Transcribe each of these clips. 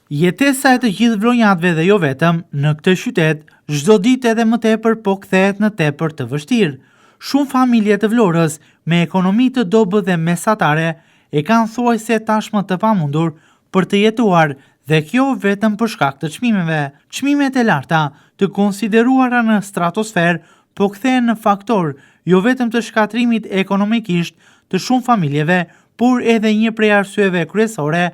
Jetesa e të gjithë vlonjatëve dhe jo vetëm në këtë qytet, çdo ditë edhe më tepër po kthehet në tepër të vështirë. Shumë familje të Vlorës me ekonomi të dobët dhe mesatare e kanë thuajse tashmë të pamundur për të jetuar, dhe kjo vetëm për shkak të çmimeve. Çmimet e larta, të konsideruara në stratosferë, po kthehen në faktor jo vetëm të shkatrimit ekonomikisht të shumë familjeve, por edhe një prej arsyeve kryesore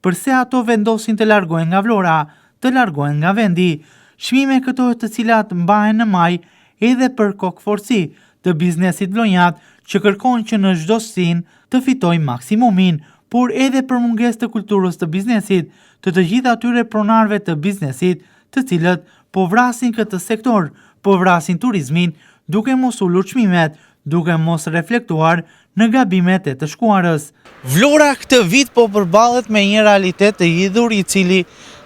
përse ato vendosin të largohen nga Vlora, të largohen nga vendi. Çmime këto të cilat mbahen në maj edhe për kokëforci të biznesit vlonjat që kërkon që në çdo sin të fitojë maksimumin, por edhe për mungesë të kulturës të biznesit, të gjithë atyre pronarëve të biznesit, të cilët po vrasin këtë sektor, po vrasin turizmin, duke mos ulur çmimet, duke mos reflektuar në gabimet e të shkuarës. Vlora këtë vit po përballet me një realitet të hidhur i cili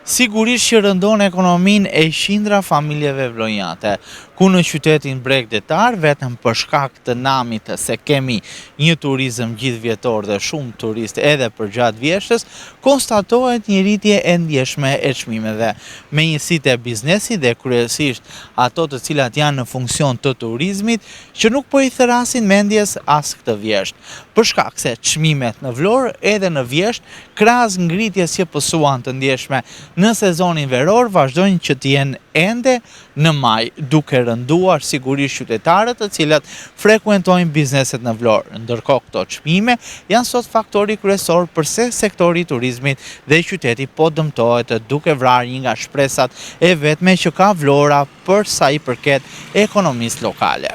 sigurisht që rëndon ekonominë e qindra familjeve vlonjate, ku në qytetin Bregdetar, vetëm për shkak të namit se kemi një turizëm gjithvjetor dhe shumë turist edhe për gjatë vjeshtës, konstatohet një rritje e ndjeshme e çmimeve. Me njësitë e biznesit dhe kryesisht ato të cilat janë në funksion të turizmit, që nuk po i therasin mendjes as këtë vjesht. Për shkak se çmimet në Vlorë edhe në vjesht, krahas ngritjes që pësuan të ndjeshme në sezonin veror, vazhdojnë që të jenë ende në maj, duke rënduar sigurisht qytetarët të cilat frekuentojnë bizneset në Vlorë. Ndërkohë këto çmime janë sot faktori kryesor përse sektori i turizmit dhe qyteti po dëmtohet, duke vrarë një nga shpresat e vetme që ka Vlora për sa i përket ekonomisë lokale.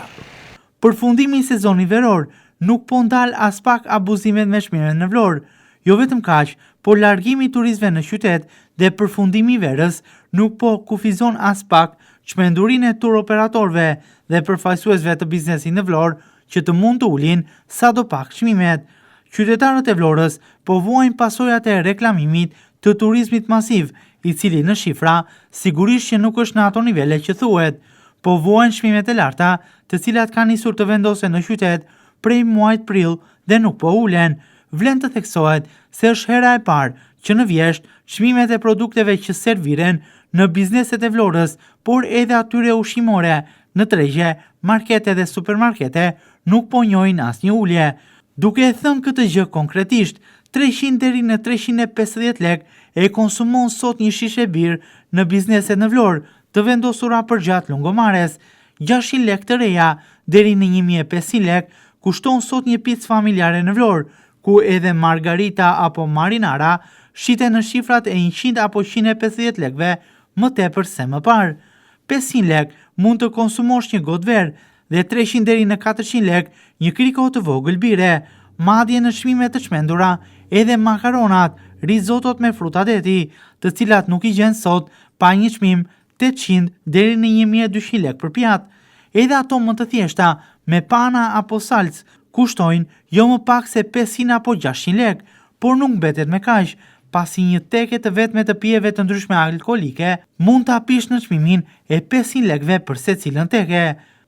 Përfundimi i sezonit veror nuk po ndal as pak abuzimet me çmimet në Vlorë. Jo vetëm kaq, por largimi i turistëve në qytet dhe përfundimi i verës nuk po kufizon as pak çmendurinë e tur operatorëve dhe përfaqësuesve të biznesit në Vlorë që të mund të ulin sadopak çmimet. Qytetarët e Vlorës po vuajnë pasojat e reklamimit të turizmit masiv, i cili në shifra sigurisht që nuk është në ato nivele që thuhet. Po vuajnë çmimet e larta, të cilat kanë nisur të vendosen në qytet prej muajit prill dhe nuk po ulen. Vlen të theksohet se është hera e parë që në vjesht çmimet e produkteve që serviren në bizneset e Vlorës, por edhe atyre ushqimore në tregje, markete dhe supermarkete nuk po njohin asnjë ulje. Duke e thënë këtë gjë konkretisht, 300 deri në 350 lek e konsumon sot një shishe birë në bizneset në Vlorë, të vendosura për gjatë lungomare. 600 lek të reja deri në 1500 lek kushton sot një picë familjare në Vlorë, ku edhe margarita apo marinara shiten në shifrat e 100 apo 150 lekve më tepër se më parë. 500 lek mund të konsumosh një gotë verë dhe 300 deri në 400 lek një kriko të vogël bire. Madje në çmime të çmendura edhe makaronat, rizotot me fruta deti, të cilat nuk i gjen sot pa një çmim 800 deri në 1200 lek për pjatë. Edhe ato më të thjeshta me pana apo salcë kushtojnë jo më pak se 500 apo 600 lek, por nuk mbetet me kaq, pasi një teke të vetme të pijeve të ndryshme alkolike mund ta pish në çmimin e 500 lekve për secilën teke.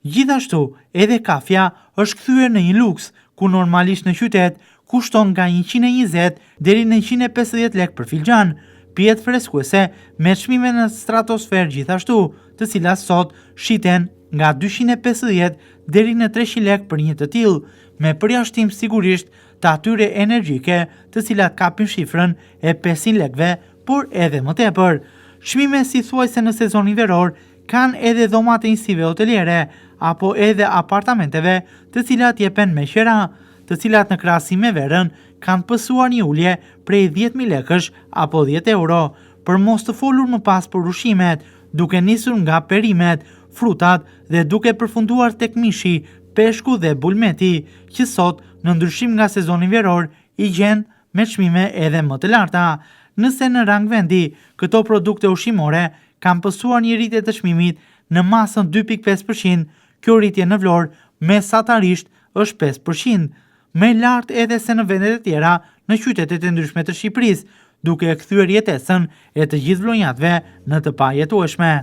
Gjithashtu, edhe kafja është kthyer në një luks, ku normalisht në qytet kushton nga 120 deri në 150 lek për filxhan. Pijet freskuese me çmime në stratosferë gjithashtu, të cilat sot shiten nga 250 deri në 300 lek për një të tillë, me përjashtim sigurisht të atyre energjike, të cilat kapin shifrën e 500 lekve, por edhe më tepër. Çmime si thuajse në sezonin veror kanë edhe dhomat e njësive hoteliere, apo edhe apartamenteve të cilat jepen me qera, të cilat në krahasim me verën kanë pësuar një ulje prej 10.000 lekësh apo 10 euro, për mos të folur më pas për ushqimet, duke nisur nga perimet, frutat dhe duke përfunduar tek mishi, peshku dhe bulmeti, që sot në ndryshim nga sezoni veror i gjen me çmime edhe më të larta. Nëse në rang vendi këto produkte ushqimore kanë pësuar një rritje të çmimit në masën 2.5%, kjo rritje në Vlorë mesatarisht është 5%, më e lartë edhe se në vendet e tjera në qytetet e ndryshme të Shqipërisë, duke e kthyer jetesën e të gjithë vlonjatëve në të pajetueshme.